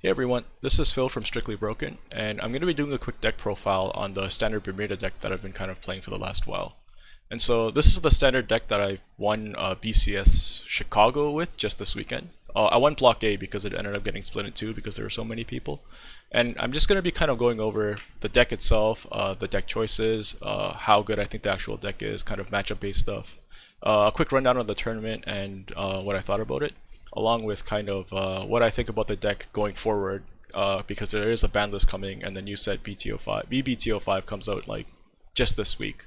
Hey everyone, this is Phil from Strictly Broken, and I'm going to be doing a quick deck profile on the standard Bermuda deck that I've been kind of playing for the last while. And so this is the standard deck that I won BCS Chicago with just this weekend. I won Block A because it ended up getting split in two because there were so many people. And I'm just going to be kind of going over the deck itself, the deck choices, how good I think the actual deck is, kind of matchup based stuff, a quick rundown of the tournament and what I thought about it, along with kind of what I think about the deck going forward, because there is a ban list coming and the new set BTO5, BBTO5 comes out like just this week.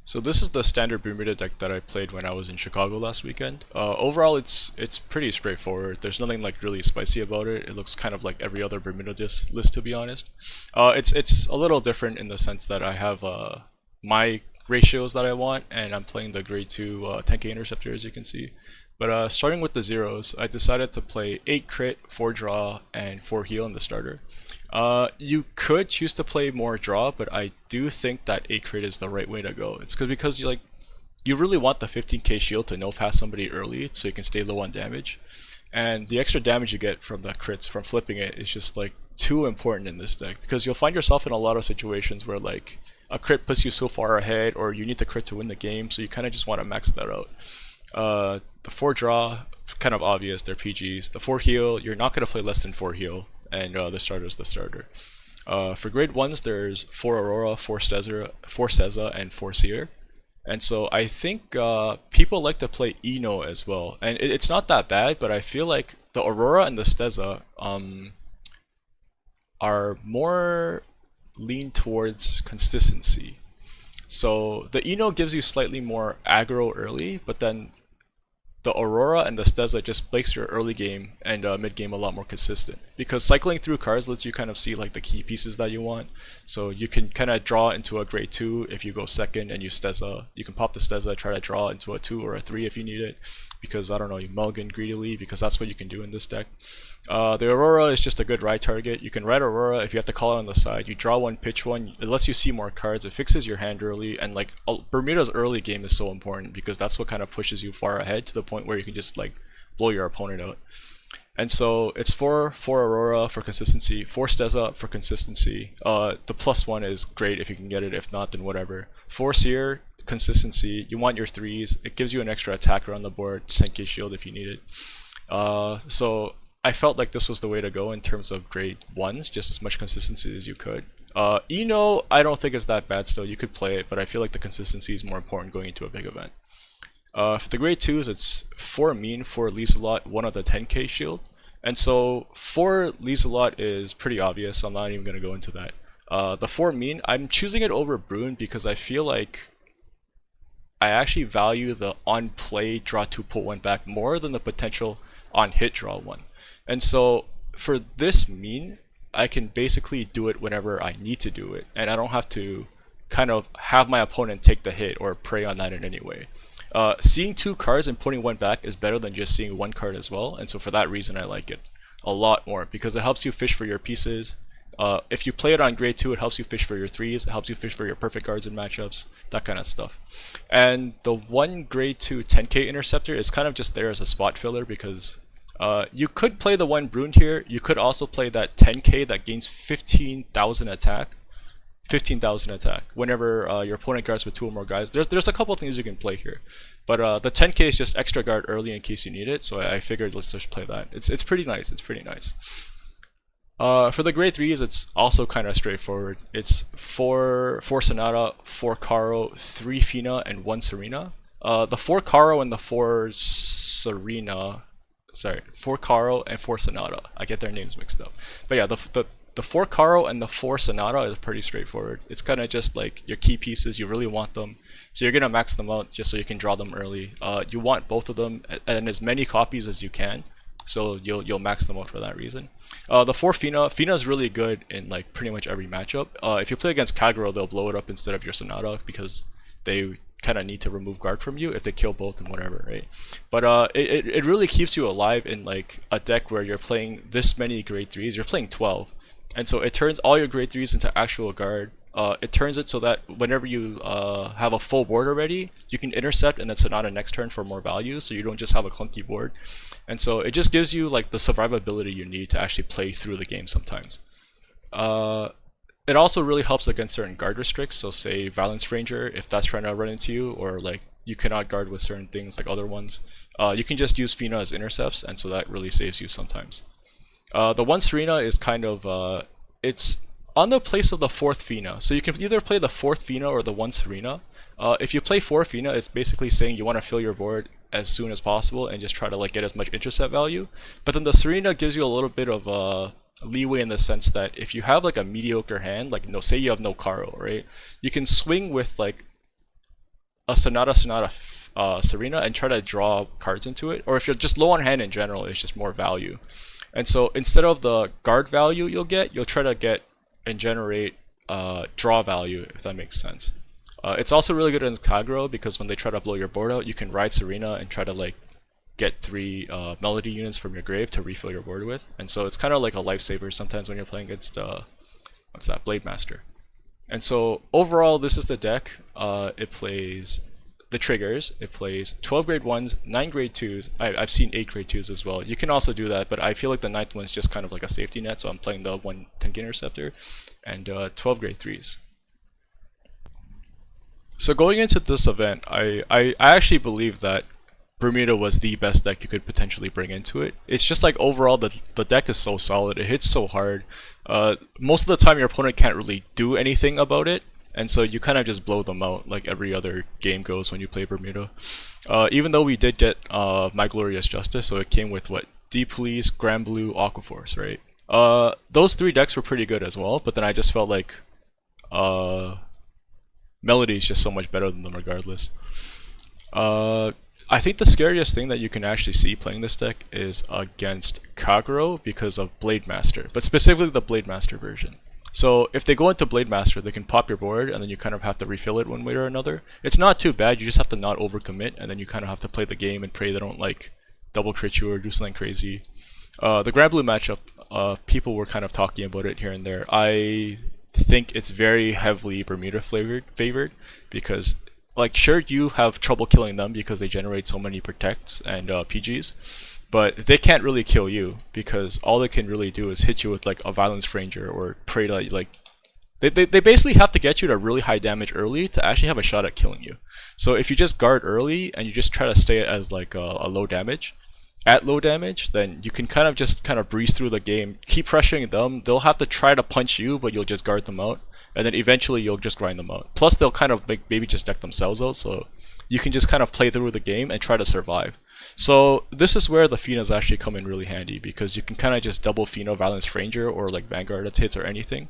So this is the standard Bermuda deck that I played when I was in Chicago last weekend. Overall, it's pretty straightforward. There's nothing like really spicy about it. It looks kind of like every other Bermuda list, to be honest. It's a little different in the sense that I have my ratios that I want, and I'm playing the grade 2 10k interceptor, as you can see. But starting with the zeros, I decided to play 8 crit, 4 draw, and 4 heal in the starter. You could choose to play more draw, but I do think that 8 crit is the right way to go. It's because you really want the 15k shield to no pass somebody early so you can stay low on damage. And the extra damage you get from the crits from flipping it is just like too important in this deck, because you'll find yourself in a lot of situations where like a crit puts you so far ahead, or you need the crit to win the game, so you kind of just want to max that out. The 4 draw, kind of obvious, they're PGs. The 4 heal, you're not going to play less than 4 heal, and the starter is the starter. For grade 1s, there's 4 Aurora, 4 Steza, and 4 Seer. And so I think people like to play Eno as well. And it's not that bad, but I feel like the Aurora and the Steza are more lean towards consistency. So the Eno gives you slightly more aggro early, but then the Aurora and the Steza just makes your early game and mid game a lot more consistent, because cycling through cards lets you kind of see like the key pieces that you want. So you can kind of draw into a grade 2 if you go second and you Steza. You can pop the Steza, try to draw into a 2 or a 3 if you need it, because I don't know, you mulligan greedily, because that's what you can do in this deck. The Aurora is just a good ride target. You can ride Aurora if you have to call it on the side. You draw one, pitch one. It lets you see more cards. It fixes your hand early, and like Bermuda's early game is so important because that's what kind of pushes you far ahead to the point where you can just like blow your opponent out. And so it's 4 Aurora for consistency, 4 Steza for consistency. The +1 is great if you can get it. If not, then whatever. 4 Seer, consistency. You want your 3s. It gives you an extra attacker on the board, 10k shield if you need it. So I felt like this was the way to go in terms of grade 1s, just as much consistency as you could. Eno, I don't think is that bad still. You could play it, but I feel like the consistency is more important going into a big event. For the grade 2s, it's 4 mean, 4 Lieselot, 1 of the 10k shield. And so 4 Lieselot is pretty obvious, I'm not even going to go into that. The 4 mean, I'm choosing it over Brune because I feel like I actually value the on play draw 2 pull 1 back more than the potential on hit draw 1. And so for this mean, I can basically do it whenever I need to do it, and I don't have to kind of have my opponent take the hit or prey on that in any way. Seeing 2 cards and putting 1 back is better than just seeing 1 card as well, and so for that reason I like it a lot more, because it helps you fish for your pieces. If you play it on grade 2, it helps you fish for your 3s, it helps you fish for your perfect cards in matchups, that kind of stuff. And the 1 grade 2 10k interceptor is kind of just there as a spot filler, because you could play the 1 Brune here. You could also play that 10k that gains 15,000 attack. 15,000 attack whenever your opponent guards with 2 or more guys. There's a couple things you can play here, but the 10k is just extra guard early in case you need it, so I figured let's just play that. It's pretty nice. It's pretty nice. For the grade 3s, it's also kind of straightforward. It's 4 Sonata, 4 Caro, 3 Fina, and 1 Serena. The 4 Caro and the 4 Serena, sorry, 4 Caro and 4 Sonata. I get their names mixed up. But yeah, the 4 Caro and the 4 Sonata is pretty straightforward. It's kind of just like your key pieces, you really want them, so you're going to max them out just so you can draw them early. You want both of them and as many copies as you can, so you'll max them out for that reason. The 4 Fina is really good in like pretty much every matchup. If you play against Kagero, they'll blow it up instead of your Sonata, because they kind of need to remove guard from you if they kill both and whatever, right? But it really keeps you alive in like a deck where you're playing this many grade 3s. You're playing 12. And so it turns all your grade 3s into actual guard. it turns it so that whenever you have a full board already, you can intercept and then Sonata next turn for more value, so you don't just have a clunky board. And so it just gives you like the survivability you need to actually play through the game sometimes. It also really helps against certain guard restricts, so say Violence Ranger, if that's trying to run into you, or like you cannot guard with certain things like other ones, you can just use Fina as intercepts, and so that really saves you sometimes. The one Serena is kind of, it's on the place of the fourth Fina, so you can either play the fourth Fina or the one Serena. If you play 4 Fina, it's basically saying you want to fill your board as soon as possible and just try to like get as much intercept value. But then the Serena gives you a little bit of leeway in the sense that if you have like a mediocre hand, like say you have no Caro, right? You can swing with like a Sonata Serena and try to draw cards into it. Or if you're just low on hand in general, it's just more value. And so instead of the guard value you'll try to get and generate draw value, if that makes sense. It's also really good in Kagero because when they try to blow your board out, you can ride Serena and try to like get 3 melody units from your grave to refill your board with. And so it's kind of like a lifesaver sometimes when you're playing against what's that, Blade Master. And so overall, this is the deck. It plays the triggers. It plays 12 grade 1s, 9 grade 2s. I've seen 8 grade 2s as well. You can also do that, but I feel like the 9th one is just kind of like a safety net, so I'm playing the 1 Tenki Interceptor, and 12 grade 3s. So going into this event, I actually believe that Bermuda was the best deck you could potentially bring into it. It's just like overall the deck is so solid, it hits so hard. Most of the time your opponent can't really do anything about it, and so you kind of just blow them out like every other game goes when you play Bermuda. Even though we did get My Glorious Justice, so it came with what? Deep Police, Grand Blue, Aquaforce, right? Those 3 decks were pretty good as well, but then I just felt like Melody is just so much better than them regardless. I think the scariest thing that you can actually see playing this deck is against Kagero because of Blade Master, but specifically the Blade Master version. So if they go into Blade Master, they can pop your board and then you kind of have to refill it one way or another. It's not too bad, you just have to not overcommit and then you kind of have to play the game and pray they don't like double crit you or do something crazy. The Grand Blue matchup, people were kind of talking about it here and there. I think it's very heavily Bermuda favored because, like, sure, you have trouble killing them because they generate so many protects and PGs, but they can't really kill you because all they can really do is hit you with like a Violence Ranger or pray to like they basically have to get you to really high damage early to actually have a shot at killing you. So if you just guard early and you just try to stay as like a low damage, then you can kind of breeze through the game, keep pressuring them. They'll have to try to punch you, but you'll just guard them out, and then eventually you'll just grind them out. Plus they'll kind of maybe just deck themselves out, so you can just kind of play through the game and try to survive. So this is where the Finas actually come in really handy, because you can kind of just double Fina Violence Ranger or like Vanguard hits or anything,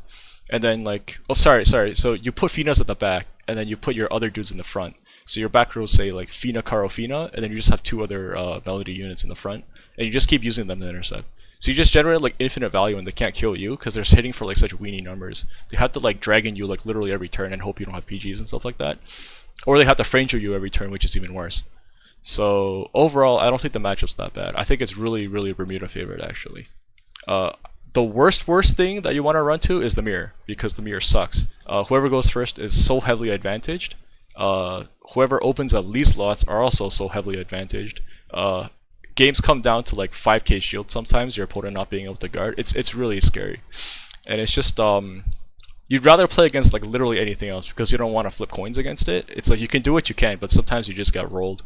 and then like, oh sorry, so you put Finas at the back and then you put your other dudes in the front. So your back rows say like Fina, Caro, Fina, and then you just have 2 other Melody units in the front, and you just keep using them to intercept. So you just generate like infinite value and they can't kill you because they're hitting for like such weenie numbers. They have to like dragon you like literally every turn and hope you don't have PGs and stuff like that. Or they have to Franger you every turn, which is even worse. So overall, I don't think the matchup's that bad. I think it's really, really Bermuda favored actually. The worst thing that you want to run to is the mirror, because the mirror sucks. Whoever goes first is so heavily advantaged. Whoever opens at least lots are also so heavily advantaged. Games come down to like 5k shield sometimes, your opponent not being able to guard. It's really scary. And it's just, you'd rather play against like literally anything else because you don't want to flip coins against it. It's like you can do what you can, but sometimes you just get rolled.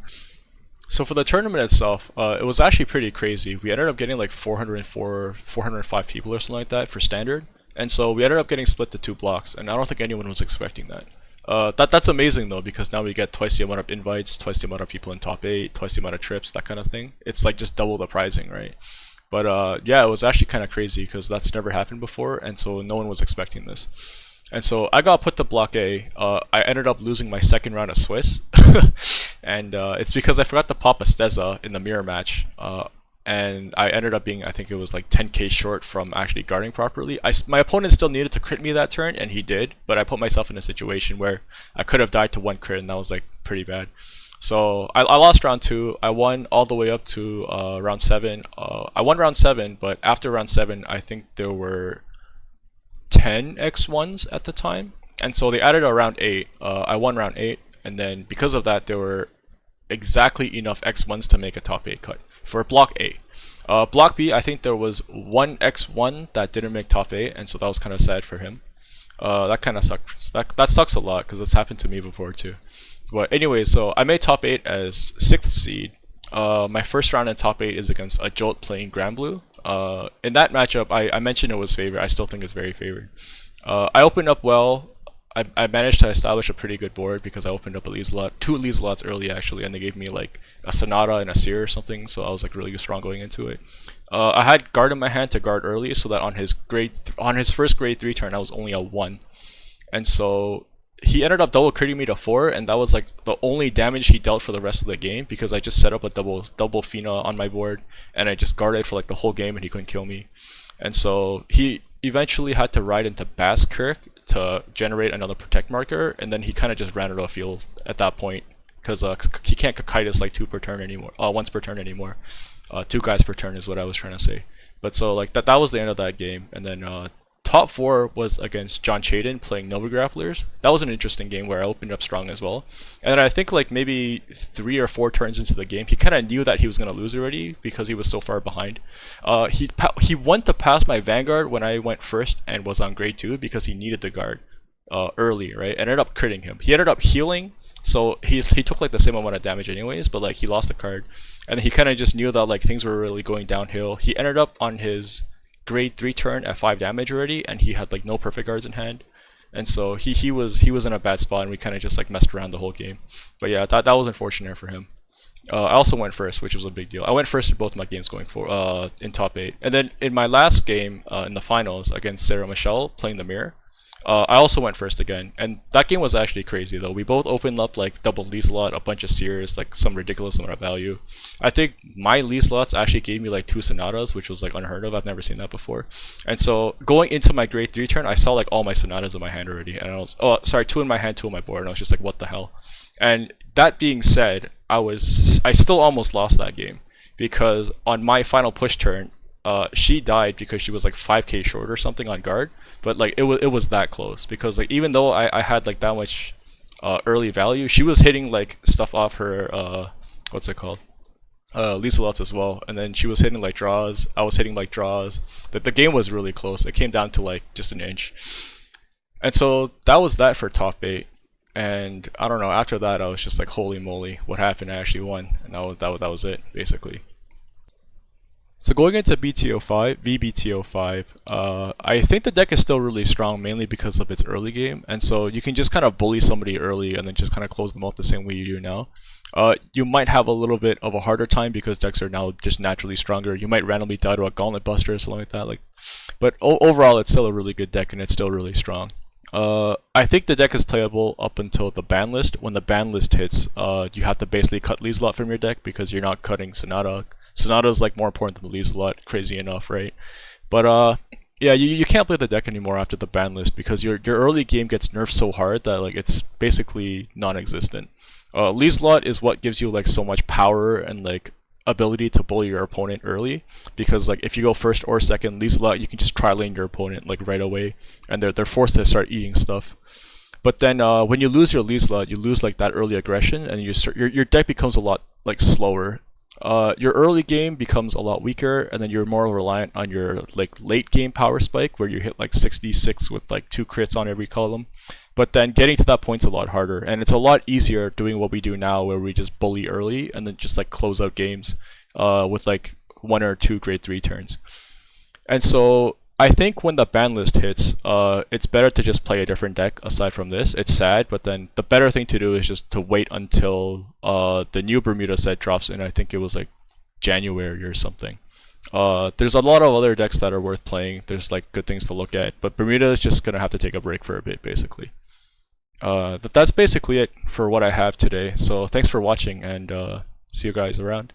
So for the tournament itself, it was actually pretty crazy. We ended up getting like 405 people or something like that for standard. And so we ended up getting split to 2 blocks, and I don't think anyone was expecting that. That's amazing though, because now we get twice the amount of invites, twice the amount of people in top 8, twice the amount of trips, that kind of thing. It's like just double the pricing, right? But yeah, it was actually kind of crazy because that's never happened before, and so no one was expecting this. And so I got put to block A. I ended up losing my second round of Swiss, and it's because I forgot to pop a Steza in the mirror match. And I ended up being, I think it was like 10k short from actually guarding properly. My opponent still needed to crit me that turn, and he did, but I put myself in a situation where I could have died to 1 crit, and that was like pretty bad. So I lost round 2. I won all the way up to round 7. I won round 7, but after round 7, I think there were 10 X1s at the time. And so they added a round 8. I won round 8, and then because of that, there were exactly enough X1s to make a top 8 cut for Block A. Block B, I think there was one X1 that didn't make top 8, and so that was kind of sad for him. That kind of sucks. That sucks a lot because it's happened to me before too. But anyway, so I made top 8 as 6th seed. My first round in top 8 is against a Jolt playing Grand Blue. In that matchup, I mentioned it was favored. I still think it's very favored. I opened up well. I managed to establish a pretty good board because I opened up two Elise lots early actually, and they gave me like a Sonata and a Seer or something, so I was like really strong going into it. I had guard in my hand to guard early, so that on his first grade 3 turn I was only a 1, and so he ended up double critting me to 4, and that was like the only damage he dealt for the rest of the game because I just set up a double Fina on my board and I just guarded for like the whole game and he couldn't kill me. And so he eventually had to ride into Basskirk to generate another protect marker, and then he kind of just ran out of field at that point because he can't Kakaitis like once per turn anymore. 2 guys per turn is what I was trying to say. But so like that was the end of that game, and then top 4 was against John Chaden playing Nova Grapplers. That was an interesting game where I opened up strong as well. And then I think like maybe 3 or 4 turns into the game, he kind of knew that he was going to lose already because he was so far behind. He went to pass my Vanguard when I went first and was on grade 2 because he needed the guard early, right? And ended up critting him. He ended up healing, so he took like the same amount of damage anyways, but like he lost the card. And he kind of just knew that like things were really going downhill. He ended up on his grade 3 turn at 5 damage already, and he had like no perfect guards in hand, and so he was in a bad spot, and we kind of just like messed around the whole game. But yeah, that was unfortunate for him. I also went first, which was a big deal. I went first in both my games going for in top 8, and then in my last game in the finals against Sarah Michelle playing the mirror, I also went first again, and that game was actually crazy though. We both opened up like double Lieselot, a bunch of Seers, like some ridiculous amount of value. I think my Lieselots actually gave me like 2 Sonatas, which was like unheard of. I've never seen that before. And so going into my grade 3 turn, I saw like all my Sonatas in my hand already, and I was 2 in my hand, 2 on my board, and I was just like, what the hell? And that being said, I still almost lost that game because on my final push turn, she died because she was like 5k short or something on guard, but like it was that close because like even though I had like that much early value, she was hitting like stuff off her what's it called, Lieselots as well, and then she was hitting like draws. I was hitting like draws. The game was really close. It came down to like just an inch, and so that was that for top 8. And I don't know. After that, I was just like, holy moly, what happened? I actually won, and that was it basically. So going into VBTO5, I think the deck is still really strong, mainly because of its early game, and so you can just kind of bully somebody early and then just kind of close them out the same way you do now. You might have a little bit of a harder time because decks are now just naturally stronger. You might randomly die to a Gauntlet Buster or something like that. But overall, it's still a really good deck and it's still really strong. I think the deck is playable up until the ban list. When the ban list hits, you have to basically cut Lieselot from your deck because you're not cutting Sonata. Sonata is like more important than the Lieselot, crazy enough, right? But yeah, you can't play the deck anymore after the ban list because your early game gets nerfed so hard that like it's basically non-existent. Lieselot is what gives you like so much power and like ability to bully your opponent early, because like if you go first or second Lieselot, you can just tri-lane your opponent like right away, and they're forced to start eating stuff. But then when you lose your Lieselot, you lose like that early aggression, and your deck becomes a lot like slower. Your early game becomes a lot weaker, and then you're more reliant on your like late game power spike where you hit like 66 with like 2 crits on every column. But then getting to that point's a lot harder, and it's a lot easier doing what we do now where we just bully early and then just like close out games with like 1 or 2 grade 3 turns. And so I think when the ban list hits, it's better to just play a different deck aside from this. It's sad, but then the better thing to do is just to wait until the new Bermuda set drops in. I think it was like January or something. There's a lot of other decks that are worth playing. There's like good things to look at, but Bermuda is just gonna have to take a break for a bit, basically. That's basically it for what I have today. So thanks for watching, and see you guys around.